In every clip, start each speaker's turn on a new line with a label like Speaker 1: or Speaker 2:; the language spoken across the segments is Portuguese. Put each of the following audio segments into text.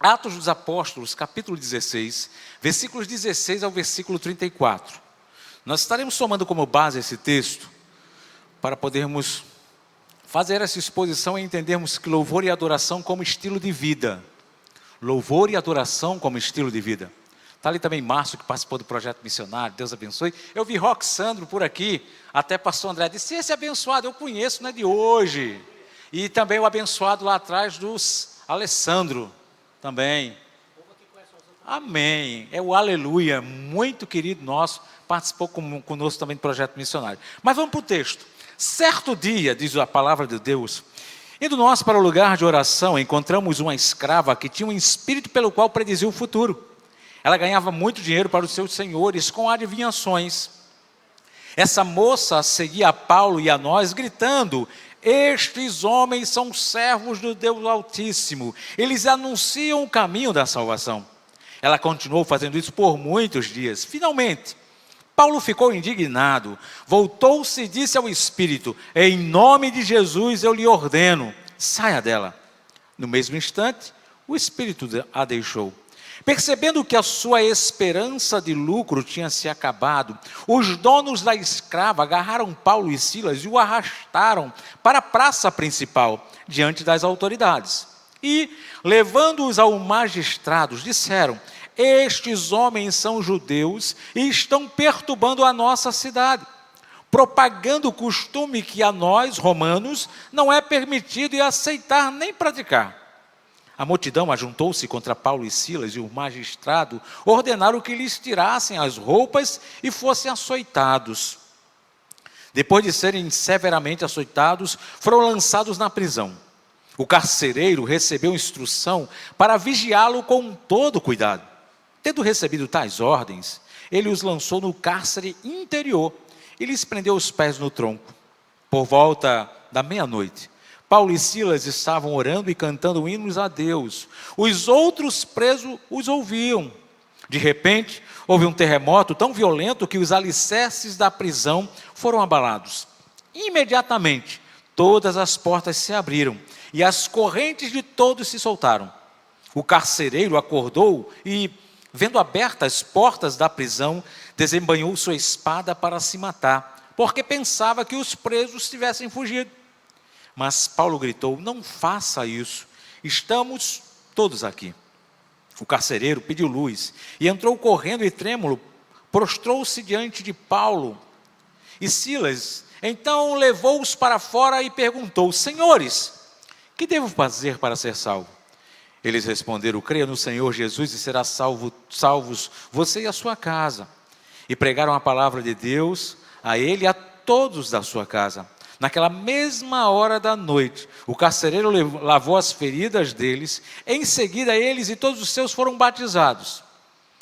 Speaker 1: Atos dos Apóstolos, capítulo 16, versículos 16 ao versículo 34. Nós estaremos tomando como base esse texto para podermos fazer essa exposição e entendermos que louvor e adoração como estilo de vida. Louvor e adoração como estilo de vida. Está ali também Márcio, que participou do projeto missionário, Deus abençoe. Eu vi Roxandro por aqui, até pastor André disse, esse abençoado eu conheço, não é de hoje. E também o abençoado lá atrás dos Alessandro, também. Amém, é o aleluia, muito querido nosso, participou conosco também do projeto missionário. Mas vamos para o texto. Certo dia, diz a palavra de Deus, indo nós para o lugar de oração, encontramos uma escrava que tinha um espírito pelo qual predizia o futuro. Ela ganhava muito dinheiro para os seus senhores com adivinhações. Essa moça seguia a Paulo e a nós, gritando, estes homens são servos do Deus Altíssimo, eles anunciam o caminho da salvação. Ela continuou fazendo isso por muitos dias. Finalmente, Paulo ficou indignado, voltou-se e disse ao Espírito, em nome de Jesus eu lhe ordeno, saia dela. No mesmo instante, o Espírito a deixou. Percebendo que a sua esperança de lucro tinha se acabado, os donos da escrava agarraram Paulo e Silas e o arrastaram para a praça principal, diante das autoridades. E, levando-os ao magistrado, disseram, estes homens são judeus e estão perturbando a nossa cidade, propagando o costume que a nós, romanos, não é permitido e aceitar nem praticar. A multidão ajuntou-se contra Paulo e Silas e o magistrado ordenaram que lhes tirassem as roupas e fossem açoitados. Depois de serem severamente açoitados, foram lançados na prisão. O carcereiro recebeu instrução para vigiá-lo com todo cuidado. Tendo recebido tais ordens, ele os lançou no cárcere interior e lhes prendeu os pés no tronco. Por volta da meia-noite, Paulo e Silas estavam orando e cantando hinos a Deus. Os outros presos os ouviam. De repente, houve um terremoto tão violento que os alicerces da prisão foram abalados. Imediatamente, todas as portas se abriram e as correntes de todos se soltaram. O carcereiro acordou e, vendo abertas as portas da prisão, desembainhou sua espada para se matar, porque pensava que os presos tivessem fugido. Mas Paulo gritou, não faça isso, estamos todos aqui. O carcereiro pediu luz e entrou correndo e trêmulo, prostrou-se diante de Paulo e Silas. Então levou-os para fora e perguntou, senhores, que devo fazer para ser salvo? Eles responderam, creia no Senhor Jesus e será salvos você e a sua casa. E pregaram a palavra de Deus a ele e a todos da sua casa. Naquela mesma hora da noite, o carcereiro lavou as feridas deles, em seguida eles e todos os seus foram batizados.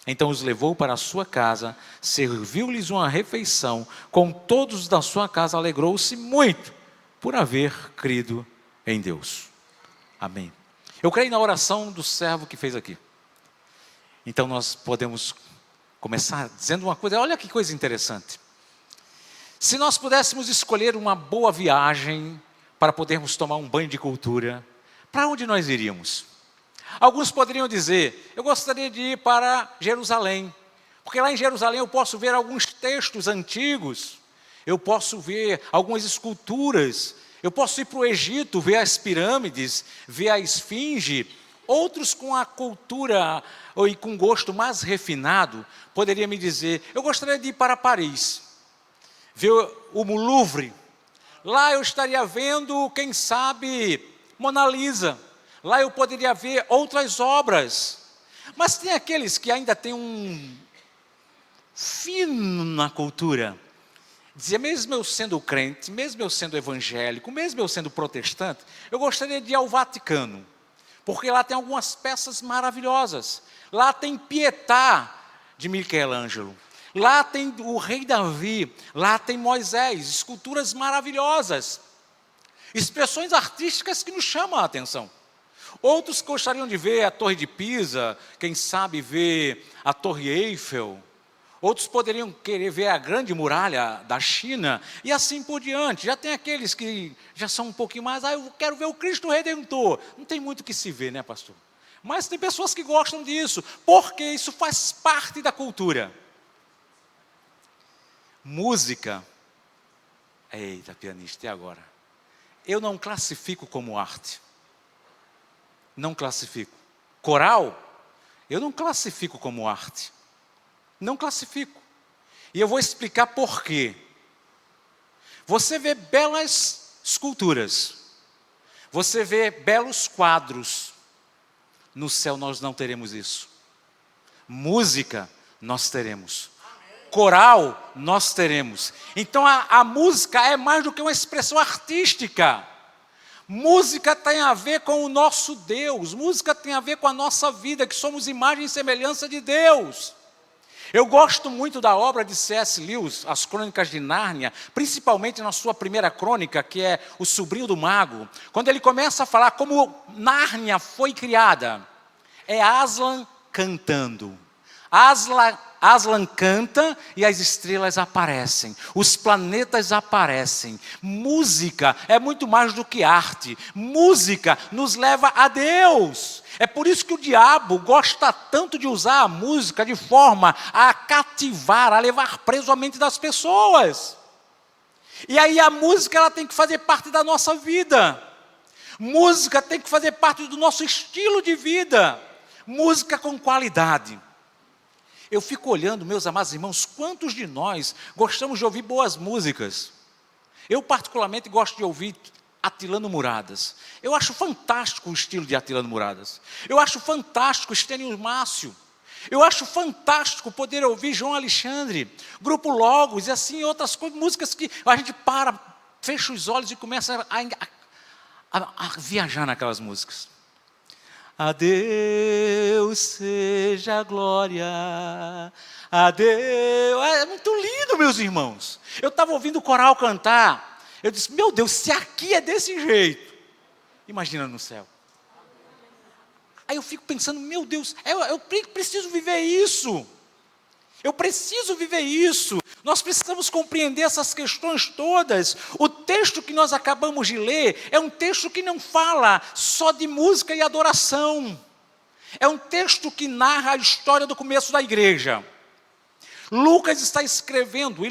Speaker 1: Então os levou para a sua casa, serviu-lhes uma refeição, com todos da sua casa alegrou-se muito por haver crido em Deus. Amém. Eu creio na oração do servo que fez aqui. Então nós podemos começar dizendo uma coisa, olha que coisa interessante. Se nós pudéssemos escolher uma boa viagem para podermos tomar um banho de cultura, para onde nós iríamos? Alguns poderiam dizer, eu gostaria de ir para Jerusalém, porque lá em Jerusalém eu posso ver alguns textos antigos, eu posso ver algumas esculturas, eu posso ir para o Egito, ver as pirâmides, ver a esfinge. Outros com a cultura e com gosto mais refinado, poderiam me dizer, eu gostaria de ir para Paris, ver o Louvre. Lá eu estaria vendo, quem sabe, Mona Lisa. Lá eu poderia ver outras obras. Mas tem aqueles que ainda têm um fino na cultura. Dizia, mesmo eu sendo crente, mesmo eu sendo evangélico, mesmo eu sendo protestante, eu gostaria de ir ao Vaticano. Porque lá tem algumas peças maravilhosas. Lá tem Pietà, de Michelangelo. Lá tem o rei Davi, lá tem Moisés, esculturas maravilhosas, expressões artísticas que nos chamam a atenção. Outros gostariam de ver a Torre de Pisa, quem sabe ver a Torre Eiffel. Outros poderiam querer ver a Grande Muralha da China e assim por diante. Já tem aqueles que já são um pouquinho mais, eu quero ver o Cristo Redentor. Não tem muito o que se ver, né, pastor? Mas tem pessoas que gostam disso, porque isso faz parte da cultura. Música. Eita, pianista, e agora? Eu não classifico como arte. Não classifico. Coral, eu não classifico como arte. Não classifico. E eu vou explicar por quê. Você vê belas esculturas. Você vê belos quadros. No céu nós não teremos isso. Música, nós teremos. Coral, nós teremos. Então a música é mais do que uma expressão artística. Música tem a ver com o nosso Deus. Música tem a ver com a nossa vida, que somos imagem e semelhança de Deus. Eu gosto muito da obra de C.S. Lewis, As Crônicas de Nárnia, principalmente na sua primeira crônica, que é O Sobrinho do Mago, quando ele começa a falar como Nárnia foi criada. É Aslan cantando. Aslan canta e as estrelas aparecem, os planetas aparecem. Música é muito mais do que arte. Música nos leva a Deus. É por isso que o diabo gosta tanto de usar a música de forma a cativar, a levar preso a mente das pessoas. E aí a música ela tem que fazer parte da nossa vida. Música tem que fazer parte do nosso estilo de vida. Música com qualidade. Eu fico olhando, meus amados irmãos, quantos de nós gostamos de ouvir boas músicas? Eu particularmente gosto de ouvir Atilano Muradas. Eu acho fantástico o estilo de Atilano Muradas. Eu acho fantástico Estênio Márcio. Eu acho fantástico poder ouvir João Alexandre, Grupo Logos e assim outras coisas, músicas que a gente fecha os olhos e começa a viajar naquelas músicas. A Deus seja a glória, a Deus... É muito lindo, meus irmãos. Eu estava ouvindo o coral cantar, eu disse, meu Deus, se aqui é desse jeito, imagina no céu. Aí eu fico pensando, meu Deus, eu preciso viver isso. Eu preciso viver isso. Nós precisamos compreender essas questões todas. O texto que nós acabamos de ler é um texto que não fala só de música e adoração. É um texto que narra a história do começo da igreja. Lucas está escrevendo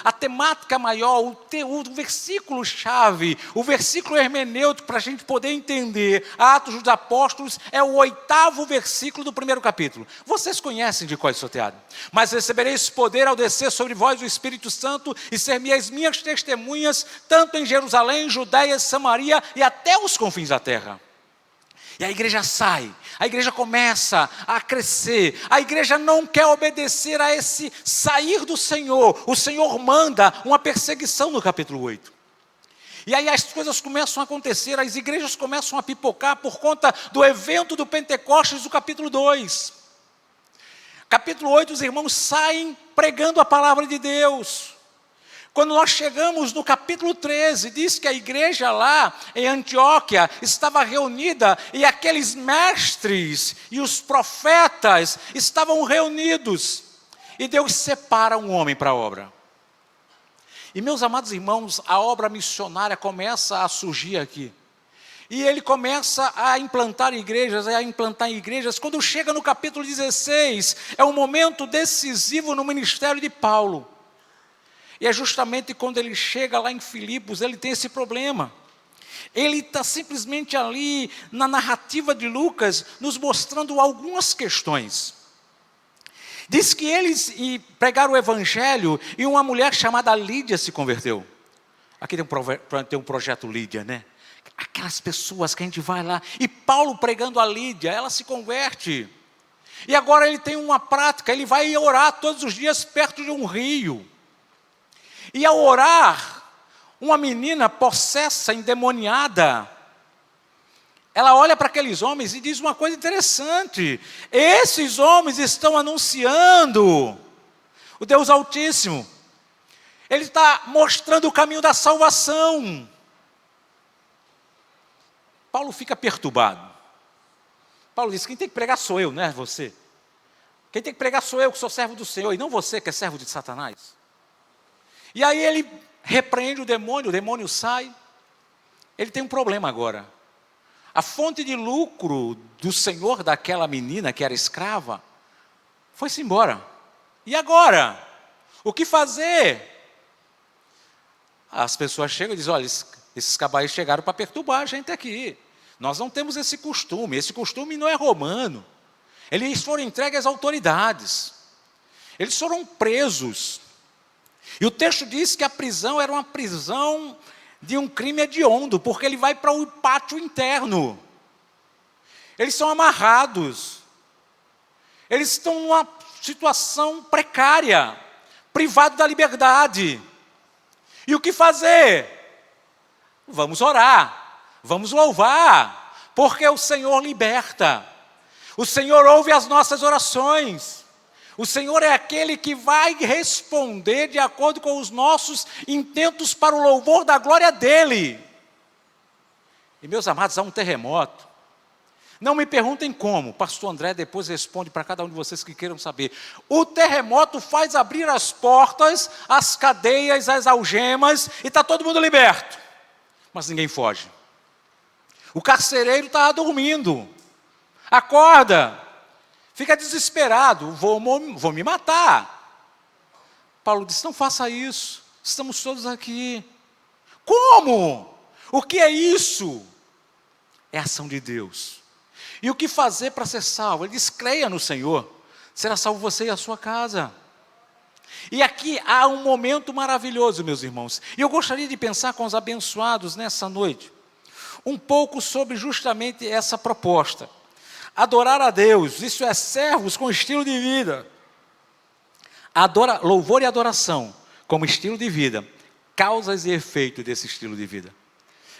Speaker 1: a temática maior, o versículo-chave, o versículo hermenêutico para a gente poder entender. Atos dos Apóstolos é o 8º versículo do 1º capítulo. Vocês conhecem de cor e salteado. Mas recebereis poder ao descer sobre vós o Espírito Santo e ser-me-eis minhas testemunhas, tanto em Jerusalém, Judéia, Samaria e até os confins da terra. E a igreja sai, a igreja começa a crescer, a igreja não quer obedecer a esse sair do Senhor. O Senhor manda uma perseguição no capítulo 8. E aí as coisas começam a acontecer, as igrejas começam a pipocar por conta do evento do Pentecostes do capítulo 2. Capítulo 8, os irmãos saem pregando a palavra de Deus. Quando nós chegamos no capítulo 13, diz que a igreja lá em Antioquia estava reunida e aqueles mestres e os profetas estavam reunidos. E Deus separa um homem para a obra. E meus amados irmãos, a obra missionária começa a surgir aqui. E ele começa a implantar igrejas. Quando chega no capítulo 16, é um momento decisivo no ministério de Paulo. E é justamente quando ele chega lá em Filipos, ele tem esse problema. Ele está simplesmente ali, na narrativa de Lucas, nos mostrando algumas questões. Diz que eles pregaram o evangelho e uma mulher chamada Lídia se converteu. Aqui tem um projeto Lídia, né? Aquelas pessoas que a gente vai lá. E Paulo pregando a Lídia, ela se converte. E agora ele tem uma prática, ele vai orar todos os dias perto de um rio. E ao orar, uma menina possessa, endemoniada, ela olha para aqueles homens e diz uma coisa interessante. Esses homens estão anunciando o Deus Altíssimo. Ele está mostrando o caminho da salvação. Paulo fica perturbado. Paulo diz, quem tem que pregar sou eu, não é você. Quem tem que pregar sou eu, que sou servo do Senhor, e não você, que é servo de Satanás. E aí ele repreende o demônio sai. Ele tem um problema agora. A fonte de lucro do senhor daquela menina que era escrava foi-se embora. E agora? O que fazer? As pessoas chegam e dizem, olha, esses cabaís chegaram para perturbar a gente aqui. Nós não temos esse costume não é romano. Eles foram entregues às autoridades. Eles foram presos. E o texto diz que a prisão era uma prisão de um crime hediondo, porque ele vai para o pátio interno. Eles são amarrados. Eles estão numa situação precária, privados da liberdade. E o que fazer? Vamos orar, vamos louvar, porque o Senhor liberta. O Senhor ouve as nossas orações. O Senhor é aquele que vai responder de acordo com os nossos intentos para o louvor da glória dEle. E meus amados, há um terremoto. Não me perguntem como, pastor André depois responde para cada um de vocês que queiram saber. O terremoto faz abrir as portas, as cadeias, as algemas, e está todo mundo liberto. Mas ninguém foge. O carcereiro está dormindo. Acorda, fica desesperado, vou me matar. Paulo diz, não faça isso, estamos todos aqui. Como? O que é isso? É a ação de Deus. E o que fazer para ser salvo? Ele diz, creia no Senhor, será salvo você e a sua casa. E aqui há um momento maravilhoso, meus irmãos. E eu gostaria de pensar com os abençoados nessa noite, um pouco sobre justamente essa proposta. Adorar a Deus, isso é servos com estilo de vida. Louvor e adoração como estilo de vida, causas e efeitos desse estilo de vida.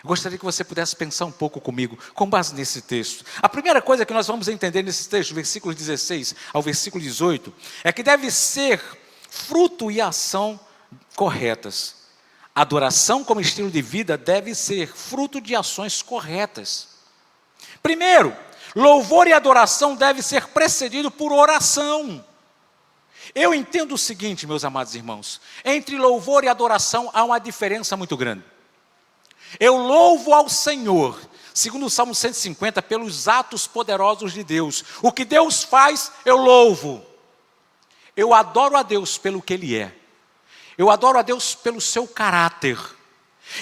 Speaker 1: Eu gostaria que você pudesse pensar um pouco comigo, com base nesse texto. A primeira coisa que nós vamos entender nesse texto, versículos 16 ao versículo 18, é que deve ser fruto e ação corretas. Adoração como estilo de vida deve ser fruto de ações corretas. Primeiro, louvor e adoração deve ser precedido por oração. Eu entendo o seguinte, meus amados irmãos, entre louvor e adoração há uma diferença muito grande. Eu louvo ao Senhor, segundo o Salmo 150, pelos atos poderosos de Deus. O que Deus faz, eu louvo. Eu adoro a Deus pelo que Ele é. Eu adoro a Deus pelo seu caráter.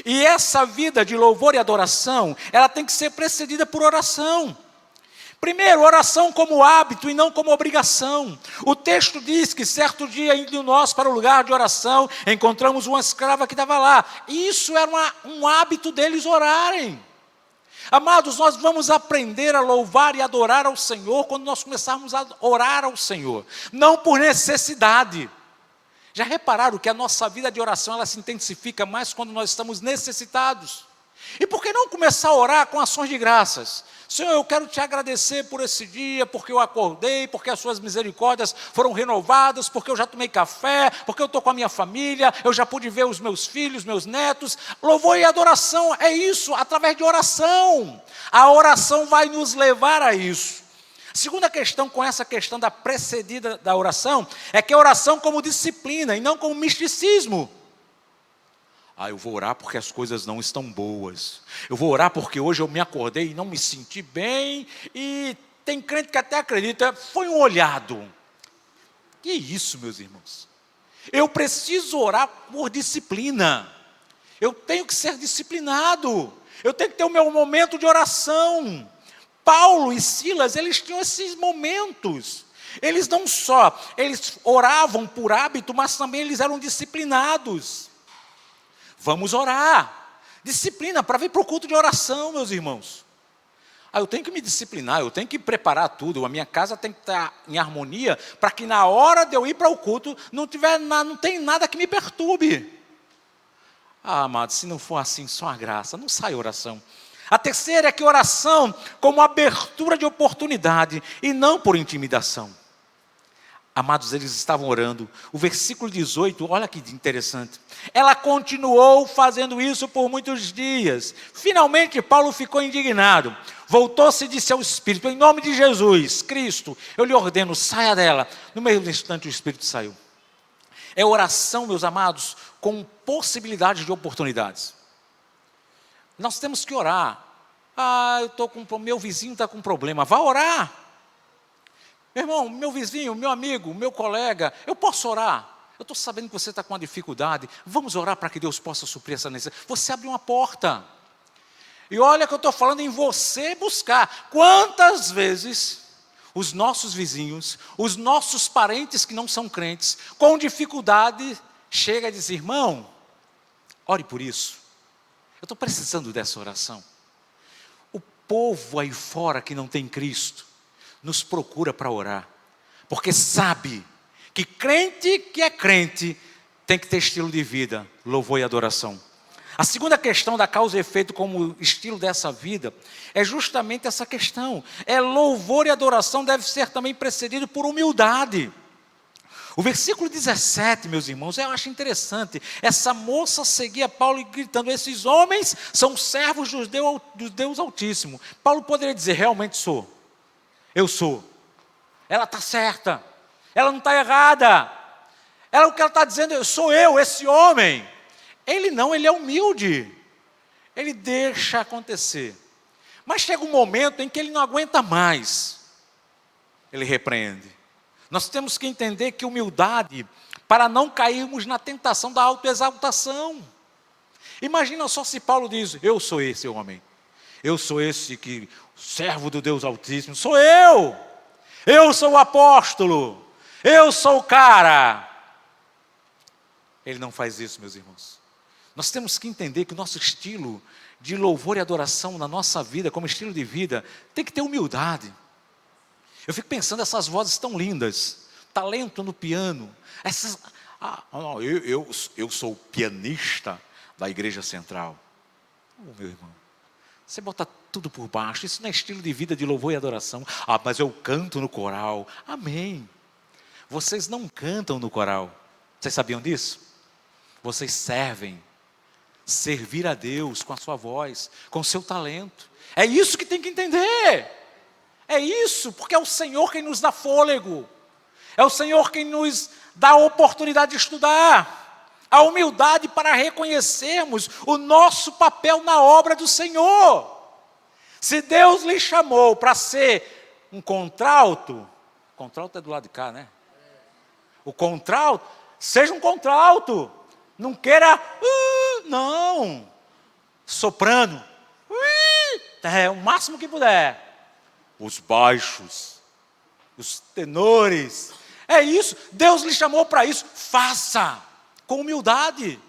Speaker 1: E essa vida de louvor e adoração, ela tem que ser precedida por oração. Primeiro, oração como hábito e não como obrigação. O texto diz que certo dia, indo nós para o lugar de oração, encontramos uma escrava que estava lá. E isso era um hábito deles orarem. Amados, nós vamos aprender a louvar e adorar ao Senhor quando nós começarmos a orar ao Senhor. Não por necessidade. Já repararam que a nossa vida de oração ela se intensifica mais quando nós estamos necessitados? E por que não começar a orar com ações de graças? Senhor, eu quero te agradecer por esse dia, porque eu acordei, porque as suas misericórdias foram renovadas, porque eu já tomei café, porque eu estou com a minha família, eu já pude ver os meus filhos, meus netos. Louvor e adoração é isso, através de oração. A oração vai nos levar a isso. Segunda questão, com essa questão da precedida da oração, é que a oração como disciplina e não como misticismo. Eu vou orar porque as coisas não estão boas. Eu vou orar porque hoje eu me acordei e não me senti bem. E tem crente que até acredita, foi um olhado. Que isso, meus irmãos? Eu preciso orar por disciplina. Eu tenho que ser disciplinado. Eu tenho que ter o meu momento de oração. Paulo e Silas, eles tinham esses momentos. Eles não só, eles oravam por hábito, mas também eles eram disciplinados. Vamos orar. Disciplina para vir para o culto de oração, meus irmãos. Eu tenho que me disciplinar, eu tenho que preparar tudo. A minha casa tem que estar em harmonia para que na hora de eu ir para o culto não tem nada que me perturbe. Amados, se não for assim, só a graça, não sai oração. A terceira é que oração como abertura de oportunidade e não por intimidação. Amados, eles estavam orando. O versículo 18, olha que interessante. Ela continuou fazendo isso por muitos dias. Finalmente, Paulo ficou indignado. Voltou-se e disse ao Espírito, em nome de Jesus, Cristo, eu lhe ordeno, saia dela. No mesmo instante, o Espírito saiu. É oração, meus amados, com possibilidade de oportunidades. Nós temos que orar Meu vizinho está com problema. Vá orar. Meu irmão, meu vizinho, meu amigo, meu colega, eu posso orar. Eu estou sabendo que você está com uma dificuldade. Vamos orar para que Deus possa suprir essa necessidade. Você abre uma porta. E olha que eu estou falando em você buscar. Quantas vezes os nossos vizinhos, os nossos parentes que não são crentes, com dificuldade, chega a dizer: irmão, ore por isso. Eu estou precisando dessa oração. O povo aí fora que não tem Cristo, nos procura para orar. Porque sabe que crente que é crente, tem que ter estilo de vida, louvor e adoração. A segunda questão da causa e efeito como estilo dessa vida, é justamente essa questão. Louvor e adoração deve ser também precedido por humildade. O versículo 17, meus irmãos, eu acho interessante. Essa moça seguia Paulo gritando: esses homens são servos do Deus Altíssimo. Paulo poderia dizer: realmente sou. Eu sou. Ela está certa. Ela não está errada. O que ela está dizendo: sou eu, esse homem. Ele não, ele é humilde. Ele deixa acontecer. Mas chega um momento em que ele não aguenta mais. Ele repreende. Nós temos que entender que humildade, para não cairmos na tentação da autoexaltação. Imagina só se Paulo diz: eu sou esse homem. Eu sou esse servo do Deus Altíssimo. Sou eu. Eu sou o apóstolo. Eu sou o cara. Ele não faz isso, meus irmãos. Nós temos que entender que o nosso estilo de louvor e adoração na nossa vida, como estilo de vida, tem que ter humildade. Eu fico pensando essas vozes tão lindas, talento no piano. Eu sou o pianista da igreja central. Meu irmão, você bota tudo por baixo. Isso não é estilo de vida de louvor e adoração. Mas eu canto no coral. Amém. Vocês não cantam no coral. Vocês sabiam disso? Vocês servem. Servir a Deus com a sua voz, com o seu talento. É isso que tem que entender. É isso, porque é o Senhor quem nos dá fôlego. É o Senhor quem nos dá a oportunidade de estudar. A humildade para reconhecermos o nosso papel na obra do Senhor. Se Deus lhe chamou para ser um contralto é do lado de cá, né? O contralto, seja um contralto. Não queira, não. Soprano, o máximo que puder. Os baixos, os tenores. É isso, Deus lhe chamou para isso. Faça, com humildade,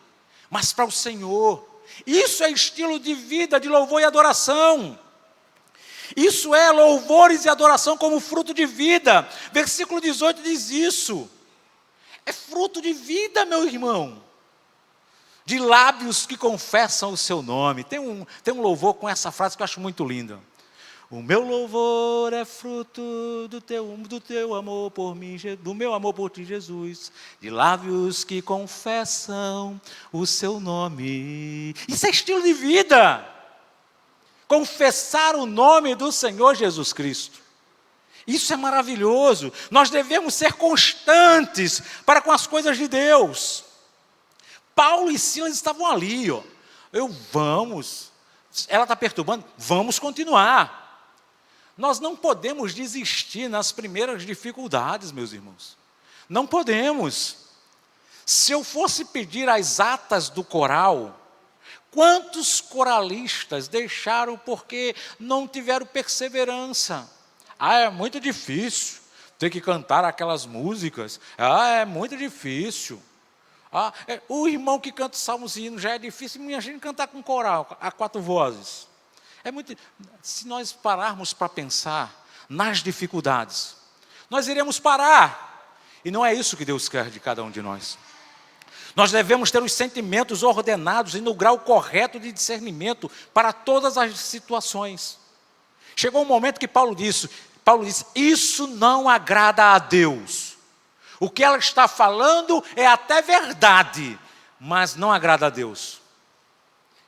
Speaker 1: mas para o Senhor. Isso é estilo de vida, de louvor e adoração. Isso é louvores e adoração como fruto de vida. Versículo 18 diz isso. É fruto de vida, meu irmão. De lábios que confessam o seu nome. Tem um louvor com essa frase que eu acho muito linda. O meu louvor é fruto do teu amor por mim, do meu amor por ti, Jesus. De lábios que confessam o seu nome. Isso é estilo de vida. Confessar o nome do Senhor Jesus Cristo. Isso é maravilhoso. Nós devemos ser constantes para com as coisas de Deus. Paulo e Silas estavam ali, ela está perturbando, vamos continuar. Nós não podemos desistir nas primeiras dificuldades, meus irmãos. Não podemos. Se eu fosse pedir as atas do coral, quantos coralistas deixaram porque não tiveram perseverança? É muito difícil ter que cantar aquelas músicas. É muito difícil. O irmão que canta salmos e hinos já é difícil, imagina cantar com coral, a 4 vozes. Se nós pararmos para pensar nas dificuldades, nós iremos parar. E não é isso que Deus quer de cada um de nós. Nós devemos ter os sentimentos ordenados e no grau correto de discernimento para todas as situações. Chegou um momento que Paulo disse, isso não agrada a Deus. O que ela está falando é até verdade, mas não agrada a Deus.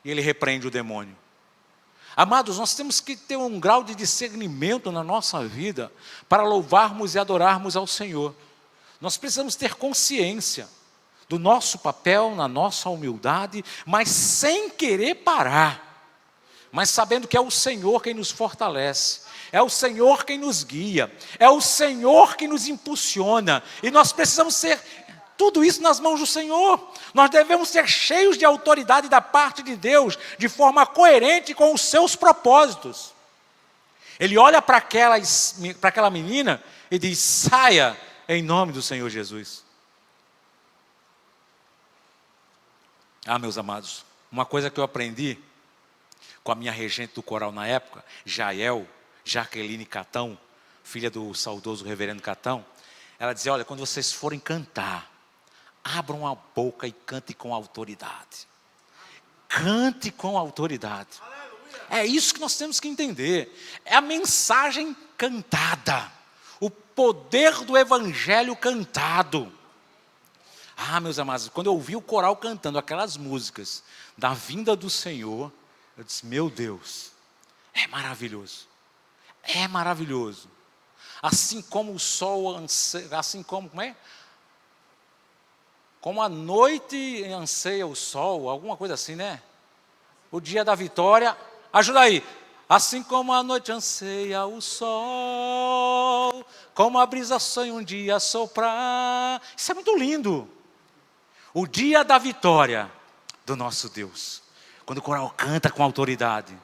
Speaker 1: E ele repreende o demônio. Amados, nós temos que ter um grau de discernimento na nossa vida para louvarmos e adorarmos ao Senhor. Nós precisamos ter consciência do nosso papel, na nossa humildade, mas sem querer parar. mas sabendo que é o Senhor quem nos fortalece, é o Senhor quem nos guia, é o Senhor quem nos impulsiona, e nós precisamos ser tudo isso nas mãos do Senhor. Nós devemos ser cheios de autoridade da parte de Deus, de forma coerente com os seus propósitos. Ele olha para aquela menina e diz: saia em nome do Senhor Jesus. Ah, meus amados, uma coisa que eu aprendi com a minha regente do coral na época, Jaqueline Catão, filha do saudoso reverendo Catão, ela dizia: olha, quando vocês forem cantar, abram a boca e cante com autoridade. Cante com autoridade. É isso que nós temos que entender. É a mensagem cantada. O poder do evangelho cantado. Ah, meus amados, quando eu ouvi o coral cantando aquelas músicas da vinda do Senhor, eu disse: meu Deus, é maravilhoso. É maravilhoso. Assim como o sol anseia, assim como é? Como a noite anseia o sol, alguma coisa assim, né? O dia da vitória, ajuda aí. Assim como a noite anseia o sol, como a brisa sonha um dia soprar. Isso é muito lindo. O dia da vitória do nosso Deus. Quando o coral canta com autoridade,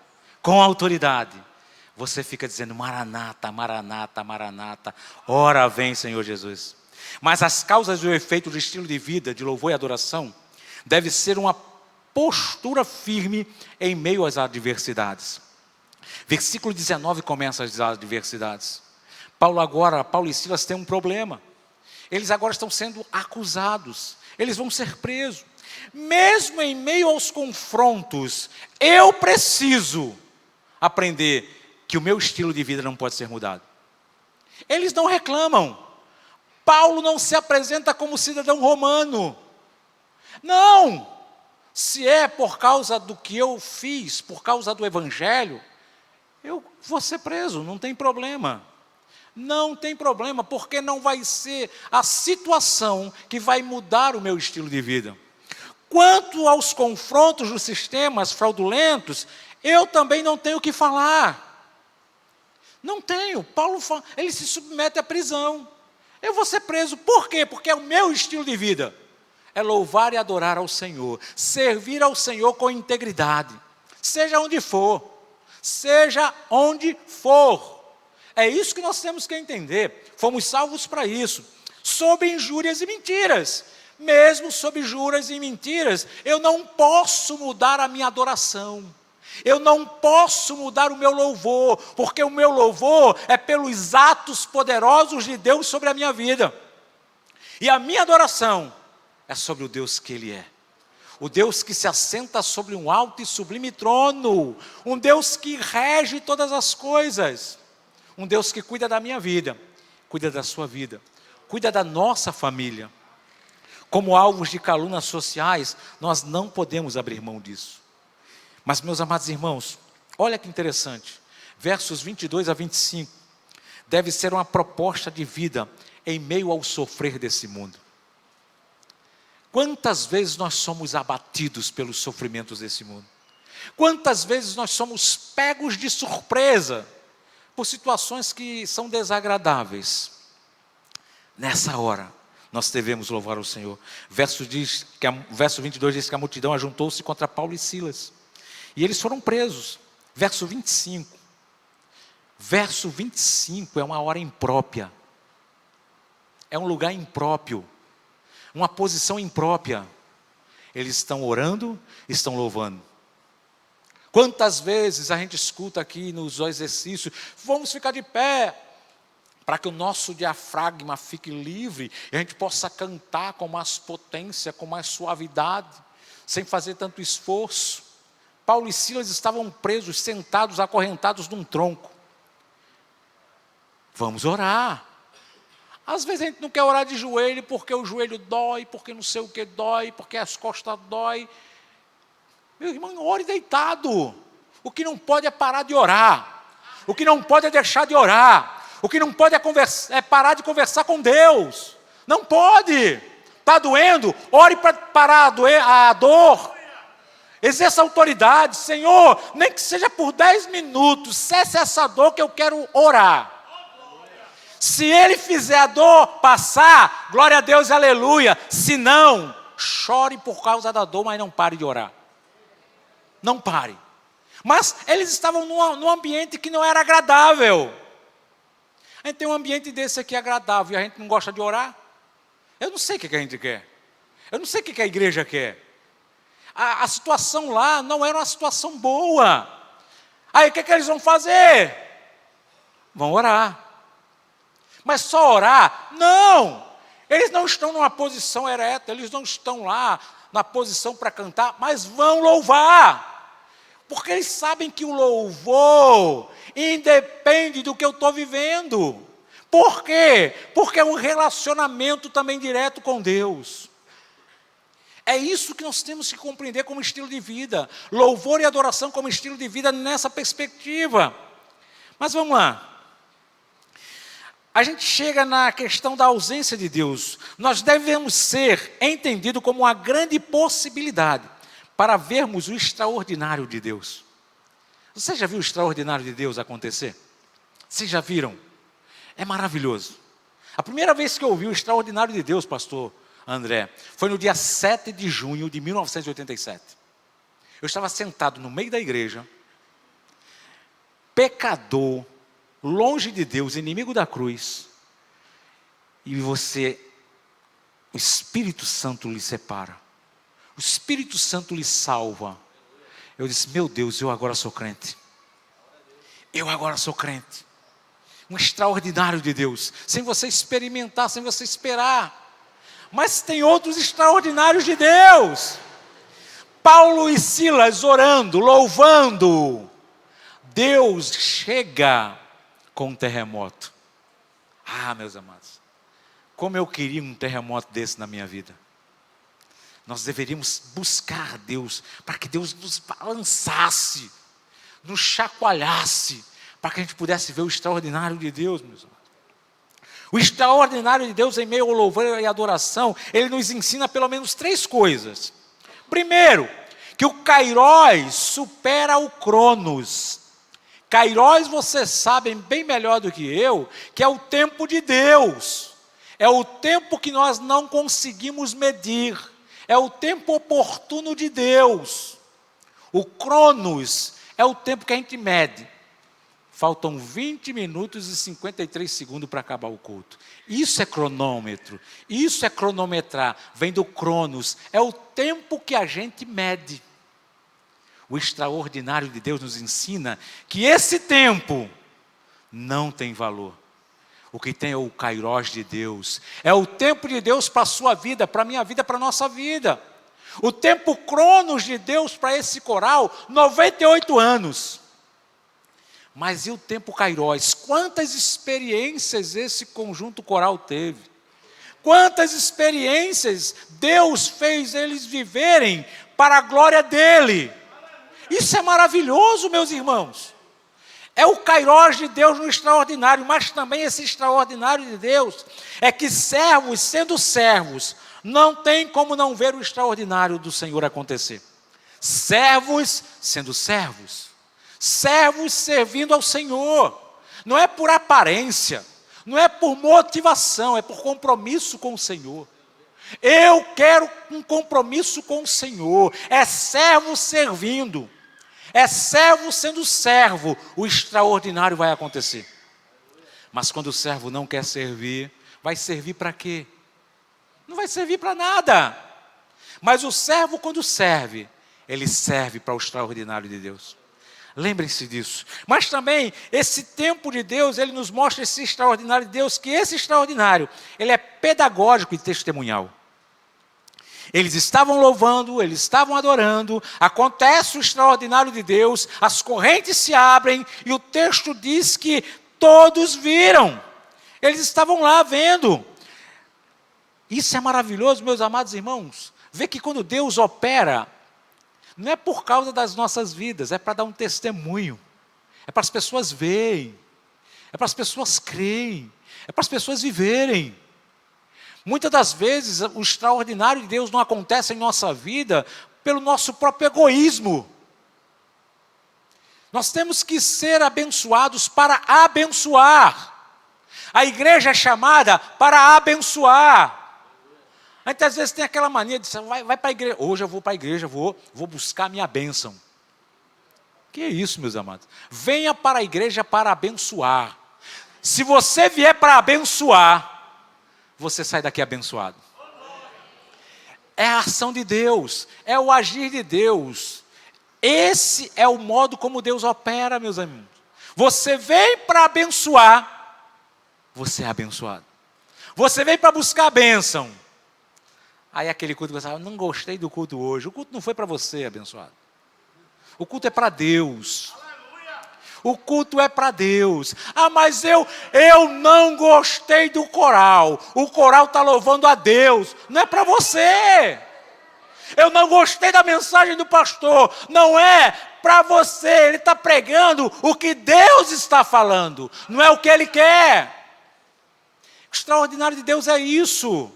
Speaker 1: você fica dizendo: Maranata, Maranata, Maranata, ora vem Senhor Jesus. Mas as causas e o efeito do estilo de vida, de louvor e adoração, deve ser uma postura firme em meio às adversidades. Versículo 19 começa as adversidades. Paulo e Silas têm um problema. Eles agora estão sendo acusados. Eles vão ser presos. Mesmo em meio aos confrontos, eu preciso aprender que o meu estilo de vida não pode ser mudado. Eles não reclamam. Paulo não se apresenta como cidadão romano. Não! Se é por causa do que eu fiz, por causa do evangelho, eu vou ser preso, não tem problema. Não tem problema, porque não vai ser a situação que vai mudar o meu estilo de vida. Quanto aos confrontos dos sistemas fraudulentos, eu também não tenho o que falar. Não tenho. Paulo ele se submete à prisão. Eu vou ser preso. Por quê? Porque é o meu estilo de vida. É louvar e adorar ao Senhor. Servir ao Senhor com integridade. Seja onde for. Seja onde for. É isso que nós temos que entender. Fomos salvos para isso. Sob injúrias e mentiras. Mesmo sob juras e mentiras, eu não posso mudar a minha adoração. Eu não posso mudar o meu louvor, porque o meu louvor é pelos atos poderosos de Deus sobre a minha vida. E a minha adoração é sobre o Deus que Ele é. O Deus que se assenta sobre um alto e sublime trono. Um Deus que rege todas as coisas. Um Deus que cuida da minha vida, cuida da sua vida, cuida da nossa família. Como alvos de calúnias sociais, nós não podemos abrir mão disso. Mas, meus amados irmãos, olha que interessante. Versos 22 a 25. Deve ser uma proposta de vida em meio ao sofrer desse mundo. Quantas vezes nós somos abatidos pelos sofrimentos desse mundo? Quantas vezes nós somos pegos de surpresa por situações que são desagradáveis? Nessa hora, nós devemos louvar o Senhor. Verso 22 diz que a multidão ajuntou-se contra Paulo e Silas. E eles foram presos. Verso 25. Verso 25 é uma hora imprópria. É um lugar impróprio. Uma posição imprópria. Eles estão orando, estão louvando. Quantas vezes a gente escuta aqui nos exercícios: vamos ficar de pé, para que o nosso diafragma fique livre, e a gente possa cantar com mais potência, com mais suavidade, sem fazer tanto esforço. Paulo e Silas estavam presos, sentados, acorrentados num tronco. Vamos orar. Às vezes a gente não quer orar de joelho, porque o joelho dói, porque não sei o que dói, porque as costas dói. Meu irmão, ore deitado. O que não pode é parar de orar. O que não pode é deixar de orar. O que não pode é parar de conversar com Deus. Não pode. Está doendo? Ore para parar a dor. Exerça autoridade. Senhor, nem que seja por 10 minutos, cesse essa dor que eu quero orar. Se Ele fizer a dor passar, glória a Deus, aleluia. Se não, chore por causa da dor, mas não pare de orar. Não pare. Mas eles estavam num ambiente que não era agradável. A gente tem um ambiente desse aqui agradável e a gente não gosta de orar. Eu não sei o que a gente quer. Eu não sei o que a igreja quer. A situação lá não era uma situação boa. Aí o que eles vão fazer? Vão orar. Mas só orar? Não! Eles não estão numa posição ereta, eles não estão lá na posição para cantar, mas vão louvar. Porque eles sabem que o louvor independe do que eu estou vivendo. Por quê? Porque é um relacionamento também direto com Deus. É isso que nós temos que compreender como estilo de vida. Louvor e adoração como estilo de vida nessa perspectiva. Mas vamos lá. A gente chega na questão da ausência de Deus. Nós devemos ser entendidos como uma grande possibilidade para vermos o extraordinário de Deus. Você já viu o extraordinário de Deus acontecer? Vocês já viram? É maravilhoso. A primeira vez que eu ouvi o extraordinário de Deus, pastor André, foi no dia 7 de junho de 1987. Eu estava sentado no meio da igreja, pecador, longe de Deus, inimigo da cruz, e o Espírito Santo lhe separa, o Espírito Santo lhe salva. Eu disse, meu Deus, eu agora sou crente. Eu agora sou crente. Um extraordinário de Deus, sem você experimentar, sem você esperar. Mas tem outros extraordinários de Deus. Paulo e Silas orando, louvando. Deus chega com um terremoto. Ah, meus amados, como eu queria um terremoto desse na minha vida. Nós deveríamos buscar Deus, para que Deus nos balançasse, nos chacoalhasse, para que a gente pudesse ver o extraordinário de Deus, meus amados. O extraordinário de Deus em meio ao louvor e adoração, ele nos ensina pelo menos 3 coisas. Primeiro, que o Kairos supera o Cronos. Kairos, vocês sabem bem melhor do que eu, que é o tempo de Deus. É o tempo que nós não conseguimos medir. É o tempo oportuno de Deus. O Cronos é o tempo que a gente mede. Faltam 20 minutos e 53 segundos para acabar o culto. Isso é cronômetro. Isso é cronometrar. Vem do Cronos. É o tempo que a gente mede. O extraordinário de Deus nos ensina que esse tempo não tem valor. O que tem é o Kairos de Deus. É o tempo de Deus para a sua vida, para a minha vida, para a nossa vida. O tempo Cronos de Deus para esse coral, 98 anos. Mas e o tempo Kairos? Quantas experiências esse conjunto coral teve? Quantas experiências Deus fez eles viverem para a glória dEle? Isso é maravilhoso, meus irmãos. É o Kairos de Deus no extraordinário, mas também esse extraordinário de Deus é que servos, sendo servos, não tem como não ver o extraordinário do Senhor acontecer. Servos sendo servos. Servos servindo ao Senhor. Não é por aparência, não é por motivação, é por compromisso com o Senhor. Eu quero um compromisso com o Senhor. É servo servindo. É servo sendo servo. O extraordinário vai acontecer. Mas quando o servo não quer servir, vai servir para quê? Não vai servir para nada. Mas o servo, quando serve, ele serve para o extraordinário de Deus. Lembrem-se disso. Mas também, esse tempo de Deus, ele nos mostra esse extraordinário de Deus, que esse extraordinário, ele é pedagógico e testemunhal. Eles estavam louvando, eles estavam adorando, acontece o extraordinário de Deus, as correntes se abrem, e o texto diz que todos viram. Eles estavam lá vendo. Isso é maravilhoso, meus amados irmãos. Ver que quando Deus opera, não é por causa das nossas vidas, é para dar um testemunho. É para as pessoas verem. É para as pessoas crerem. É para as pessoas viverem. Muitas das vezes, o extraordinário de Deus não acontece em nossa vida pelo nosso próprio egoísmo. Nós temos que ser abençoados para abençoar. A igreja é chamada para abençoar. A gente às vezes tem aquela mania de dizer, vai para a igreja. Hoje eu vou para a igreja, vou buscar a minha bênção. Que é isso, meus amados? Venha para a igreja para abençoar. Se você vier para abençoar, você sai daqui abençoado. É a ação de Deus, é o agir de Deus. Esse é o modo como Deus opera, meus amigos. Você vem para abençoar, você é abençoado. Você vem para buscar a bênção. Aí aquele culto que você fala, não gostei do culto hoje. O culto não foi para você, abençoado. O culto é para Deus. O culto é para Deus. Ah, mas eu não gostei do coral. O coral está louvando a Deus. Não é para você. Eu não gostei da mensagem do pastor. Não é para você. Ele está pregando o que Deus está falando. Não é o que ele quer. O extraordinário de Deus é isso.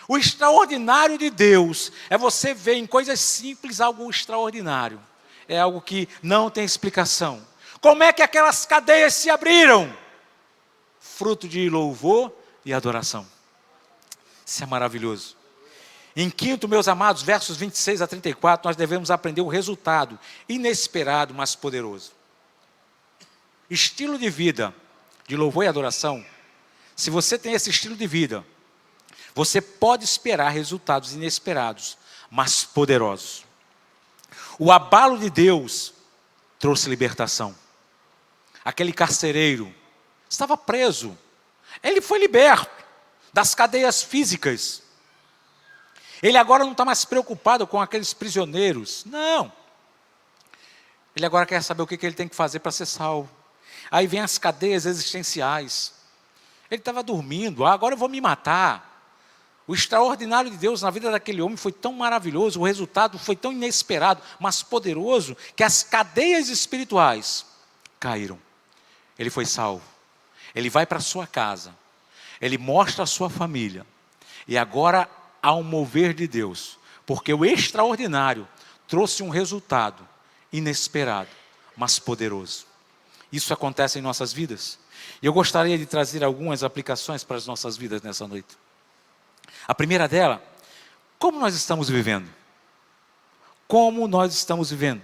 Speaker 1: O extraordinário de Deus é você ver em coisas simples algo extraordinário. É algo que não tem explicação. Como é que aquelas cadeias se abriram? Fruto de louvor e adoração. Isso é maravilhoso. Em quinto, meus amados, versos 26 a 34, nós devemos aprender o resultado inesperado, mas poderoso. Estilo de vida de louvor e adoração. Se você tem esse estilo de vida, você pode esperar resultados inesperados, mas poderosos. O abalo de Deus trouxe libertação. Aquele carcereiro estava preso. Ele foi liberto das cadeias físicas. Ele agora não está mais preocupado com aqueles prisioneiros. Não. Ele agora quer saber o que ele tem que fazer para ser salvo. Aí vem as cadeias existenciais. Ele estava dormindo. Agora eu vou me matar. O extraordinário de Deus na vida daquele homem foi tão maravilhoso, o resultado foi tão inesperado, mas poderoso, que as cadeias espirituais caíram. Ele foi salvo. Ele vai para a sua casa. Ele mostra a sua família. E agora há um mover de Deus, porque o extraordinário trouxe um resultado inesperado, mas poderoso. Isso acontece em nossas vidas. E eu gostaria de trazer algumas aplicações para as nossas vidas nessa noite. A primeira dela, como nós estamos vivendo? Como nós estamos vivendo?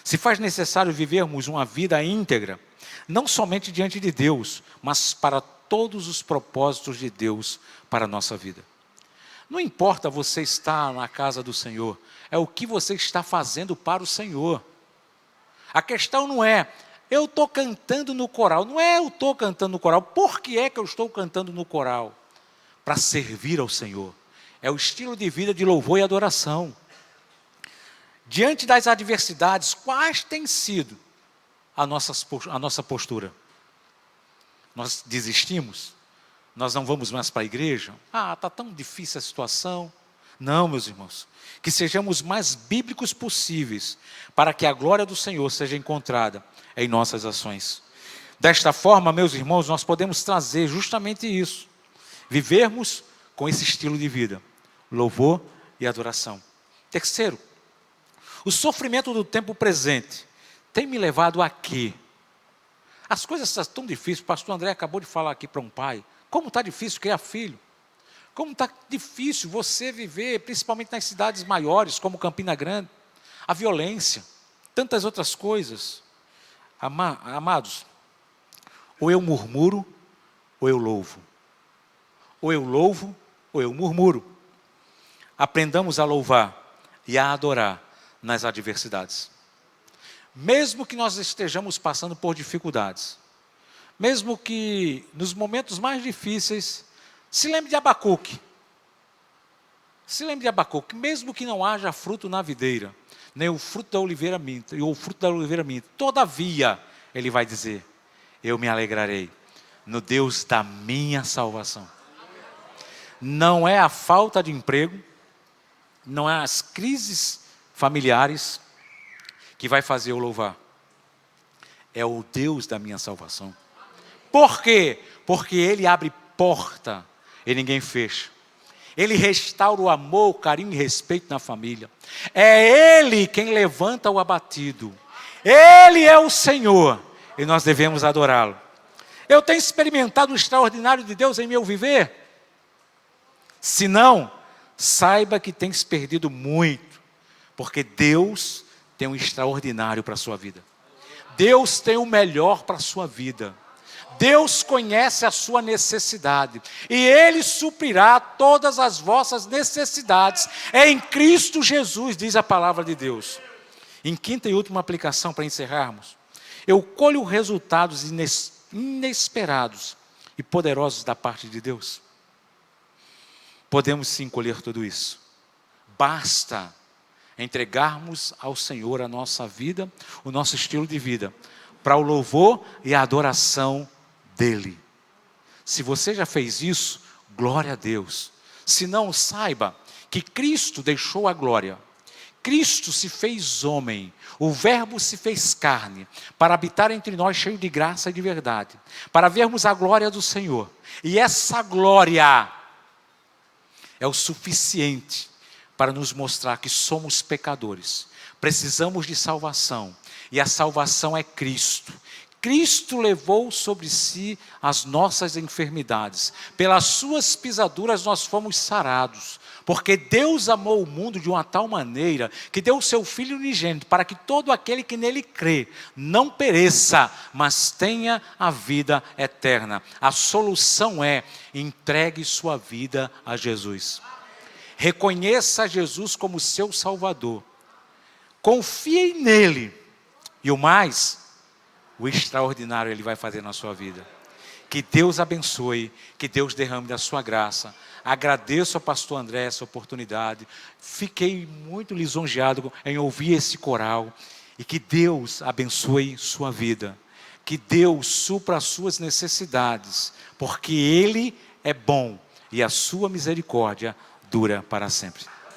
Speaker 1: Se faz necessário vivermos uma vida íntegra, não somente diante de Deus, mas para todos os propósitos de Deus para a nossa vida. Não importa você estar na casa do Senhor, é o que você está fazendo para o Senhor. A questão não é, eu estou cantando no coral. Não é eu estou cantando no coral. Por que é que eu estou cantando no coral? Para servir ao Senhor. É o estilo de vida de louvor e adoração. Diante das adversidades, quais tem sido a nossa postura? Nós desistimos? Nós não vamos mais para a igreja? Ah, está tão difícil a situação. Não, meus irmãos. Que sejamos mais bíblicos possíveis, para que a glória do Senhor seja encontrada em nossas ações. Desta forma, meus irmãos, nós podemos trazer justamente isso. Vivermos com esse estilo de vida, louvor e adoração. Terceiro, o sofrimento do tempo presente tem me levado a quê? As coisas estão tão difíceis. O pastor André acabou de falar aqui para um pai. Como está difícil criar filho. Como está difícil você viver, principalmente nas cidades maiores, como Campina Grande. A violência, tantas outras coisas. Amados, ou eu murmuro, ou eu louvo. Ou eu louvo, ou eu murmuro. Aprendamos a louvar e a adorar nas adversidades. Mesmo que nós estejamos passando por dificuldades, mesmo que nos momentos mais difíceis, se lembre de Abacuque. Se lembre de Abacuque, mesmo que não haja fruto na videira, nem o fruto da oliveira minta, e o fruto da oliveira minta, todavia, ele vai dizer, eu me alegrarei no Deus da minha salvação. Não é a falta de emprego, não é as crises familiares que vai fazer eu louvar. É o Deus da minha salvação. Por quê? Porque Ele abre porta e ninguém fecha. Ele restaura o amor, o carinho e respeito na família. É Ele quem levanta o abatido. Ele é o Senhor e nós devemos adorá-lo. Eu tenho experimentado o extraordinário de Deus em meu viver? Se não, saiba que tem se perdido muito, porque Deus tem um extraordinário para a sua vida. Deus tem o melhor para a sua vida. Deus conhece a sua necessidade e Ele suprirá todas as vossas necessidades em Cristo Jesus, diz a palavra de Deus. Em quinta e última aplicação, para encerrarmos, eu colho resultados inesperados e poderosos da parte de Deus. Podemos sim colher tudo isso. Basta entregarmos ao Senhor a nossa vida, o nosso estilo de vida, para o louvor e a adoração dEle. Se você já fez isso, glória a Deus. Se não, saiba que Cristo deixou a glória. Cristo se fez homem, o Verbo se fez carne, para habitar entre nós cheio de graça e de verdade, para vermos a glória do Senhor. E essa glória é o suficiente para nos mostrar que somos pecadores, precisamos de salvação, e a salvação é Cristo. Cristo levou sobre si as nossas enfermidades, pelas suas pisaduras nós fomos sarados, porque Deus amou o mundo de uma tal maneira, que deu o seu Filho unigênito, para que todo aquele que nele crê, não pereça, mas tenha a vida eterna. A solução é, entregue sua vida a Jesus. Reconheça Jesus como seu Salvador. Confie nele. E o mais, o extraordinário Ele vai fazer na sua vida. Que Deus abençoe, que Deus derrame da sua graça. Agradeço ao pastor André essa oportunidade. Fiquei muito lisonjeado em ouvir esse coral. E que Deus abençoe sua vida. Que Deus supra as suas necessidades. Porque Ele é bom e a sua misericórdia dura para sempre.